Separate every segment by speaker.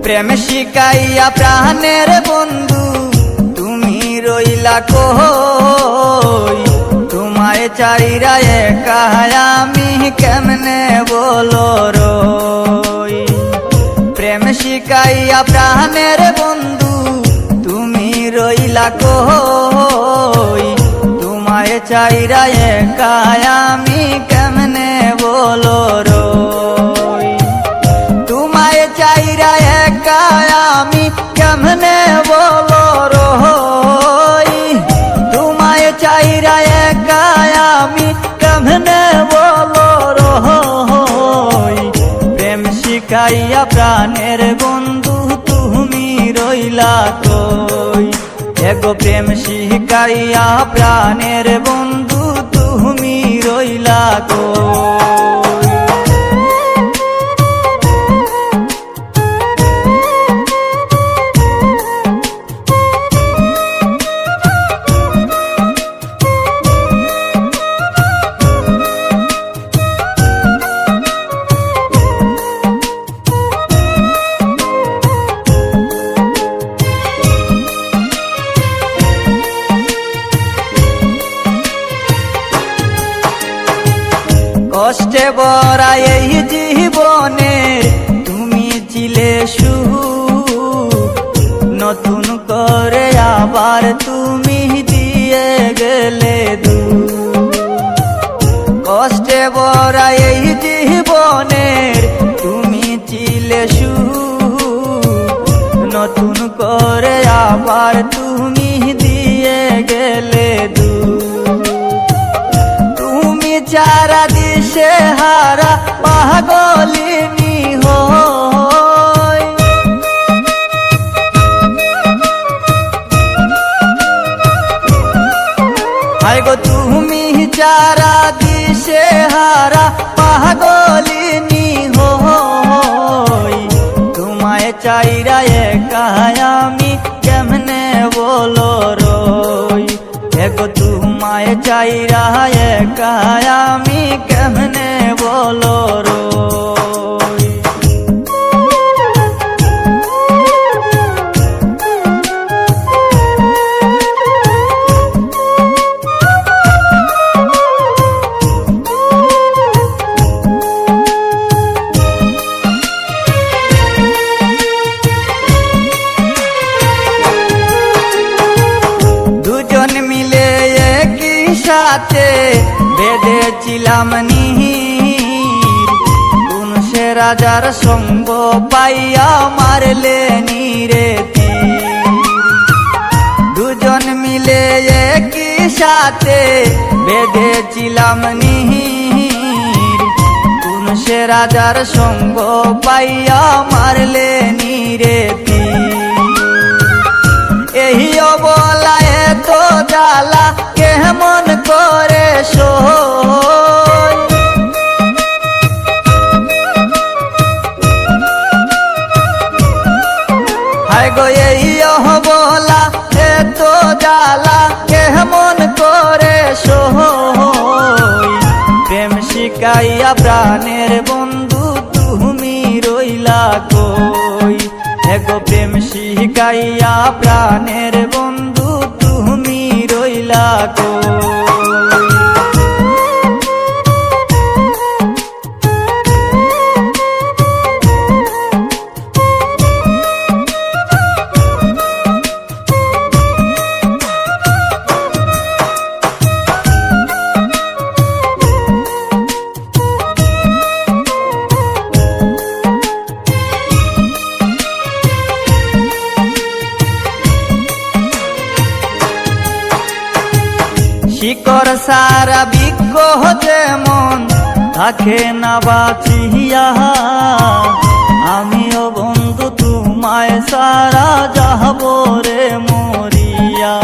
Speaker 1: প্রেম শিখাইয়া প্রাণের বন্ধু তুমি রইলা কই, তোমায় চাইরা একা আমি কেমনে বলো রই। প্রেম শিখাইয়া প্রাণের বন্ধু তুমি রইলা কই, তোমায় চাইরা একা আমি কেমনে বলো রই। তোমায় চাইরা একা আমি কেমনে বলো রই, তোমায় চাইরা একা আমি কেমনে বলো রই। প্রেম শিখাইয়া প্রাণের বন্ধু তুমি রইলা কই, এগো প্রেম শিখাইয়া প্রাণের বন্ধু তুমি রইলা কই। কষ্টে ভরা এই জীবনে তুমি ছিলে সুখ, নতুন করে আবার তুমি দিয়ে গেলে দুঃখ। কষ্টে ভরা এই জীবনে তুমি ছিলে সুখ, নতুন করে আবার তুমি দিয়ে গেলে দুঃখ। তুমি চারা দিশে হারা পাগলিনী হই, হায় গো তুমি চারা দিশে হারা পাগলিনী হই। তোমায় চাইরা একা আমি কেমনে বলো রই, এগো তোমায় চাইরা একা আমি কেমনে বলো রই। দুজন মিলে একই সাথে বেঁধেছিলাম নীর, কোন সে রাজার সঙ্গ পাইয়া মারলে নীরে তীর। দুজন মিলে একই সাথে বেঁধেছিলাম নীর, কোন সে রাজার সঙ্গ পাইয়া মারলে নীরে তীর। এই অবলায় তো জ্বালা কেমন করে সই, হায় গো এই অবলা এত জ্বালা কেমন করে সই। প্রেম শিখাইয়া প্রাণের বন্ধু তুমি রইলা কই, এগো প্রেম শিখাইয়া প্রাণের বন্ধু তুমি রইলা কই। শিকড় সারা বৃক্ষ যেমন থাকে না বাঁচিয়া, আমিও বন্ধু তোমায় সারা যাব রে মরিয়া।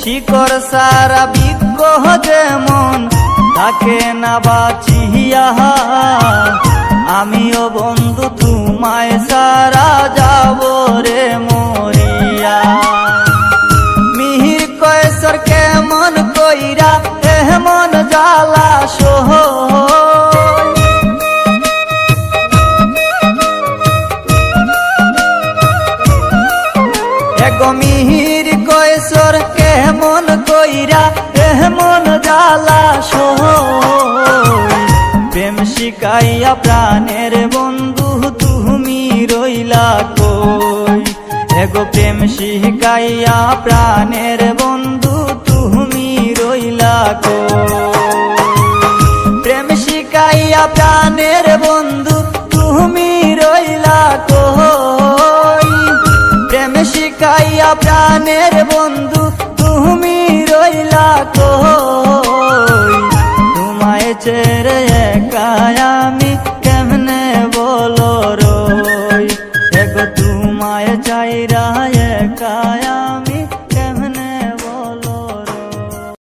Speaker 1: শিকড় সারা বৃক্ষ যেমন থাকে না বাঁচিয়া, আমিও বন্ধু তোমায় সারা যাব রে মরিয়া। মিহির কয়েসর কেমন কইরা এমন জ্বালা সহই, গো মিহির কৈশোর কেমন কইরা এমন জ্বালা সই, প্রেম শিখাইয়া প্রাণের বন্ধু তুমি রইলা কই, এগো প্রেম শিখাইয়া প্রাণের বন্ধু তুমি রইলা কই, প্রেম শিখাইয়া প্রাণের বন্ধু তুমি রইলা কই, প্রেম শিখাইয়া প্রাণের বন্ধু তুমি রইলা কই, তোমায় ছেড়ে একা আমি কেমনে বলো রই, এগো তোমায় চাইরা একা আমি